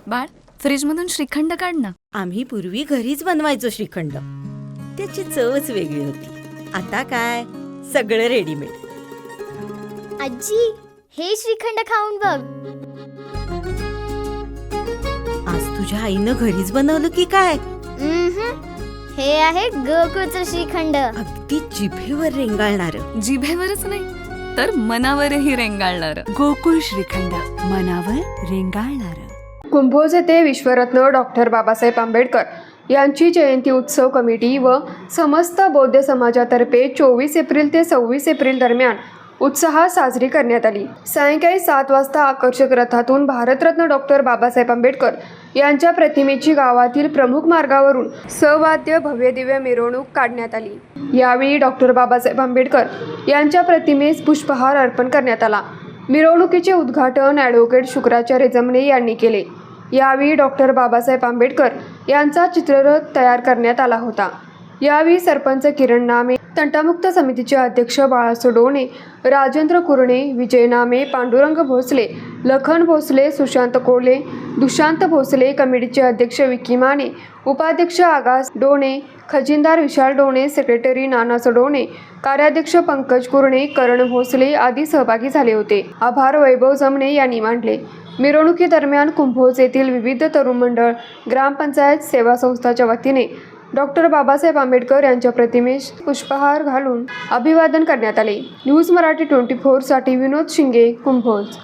बाळ, फ्रीजमधून श्रीखंड काढ ना. आम्ही पूर्वी घरीच बनवायचो श्रीखंड. त्याची चवच वेगळी होती. आता काय सगळं रेडीमेड. आजी, हे श्रीखंड खाऊन बघ. आज तुझ्या आईनं घरीच बनवलं की काय? हे आहे गोकुळचं श्रीखंड. अगदी जिभेवर रेंगाळणार. जिभेवरच नाही तर मनावरही रेंगाळणार. गोकुळ श्रीखंड, मनावर रेंगाळणार. कुंभोज येथे विश्वरत्न डॉक्टर बाबासाहेब आंबेडकर यांची जयंती उत्सव कमिटी व समस्त बौद्ध समाजातर्फे 24 एप्रिल ते 26 एप्रिल दरम्यान उत्साहात साजरी करण्यात आली. सायंकाळी 7 वाजता आकर्षक रथातून भारतरत्न डॉक्टर बाबासाहेब आंबेडकर यांच्या प्रतिमेची गावातील प्रमुख मार्गावरून सवाद्य भव्यदिव्य मिरवणूक काढण्यात आली. यावेळी डॉक्टर बाबासाहेब आंबेडकर यांच्या प्रतिमेस पुष्पहार अर्पण करण्यात आला. मिरवणुकीचे उद्घाटन ॲडव्होकेट शुक्राचार्य जमणे यांनी केले. यावेळी डॉक्टर बाबासाहेब आंबेडकर यांचा चित्ररथ तयार करण्यात आला होता. यावेळी सरपंच किरण नामे, तंटामुक्त समितीचे अध्यक्ष बाळासो डोणे, राजेंद्र कुरणे, विजय नामे, पांडुरंग भोसले, लखन भोसले, सुशांत कोले, दुशांत भोसले, कमिटीचे अध्यक्ष विकी माने, उपाध्यक्ष आगास डोणे, खजिनदार विशाल डोणे, सेक्रेटरी नाना सडोणे, कार्याध्यक्ष पंकज कुरणे, करण भोसले आदी सहभागी झाले होते. आभार वैभव जमणे यांनी मांडले. मिरवणुकीदरम्यान कुंभोज येथील विविध तरुण मंडळ, ग्रामपंचायत, सेवा संस्थाच्या वतीने डॉक्टर बाबासाहेब आंबेडकर यांच्या प्रतिमेस पुष्पहार घालून अभिवादन करण्यात आले. न्यूज मराठी 24 साठी विनोद शिंगे, कुंभोज.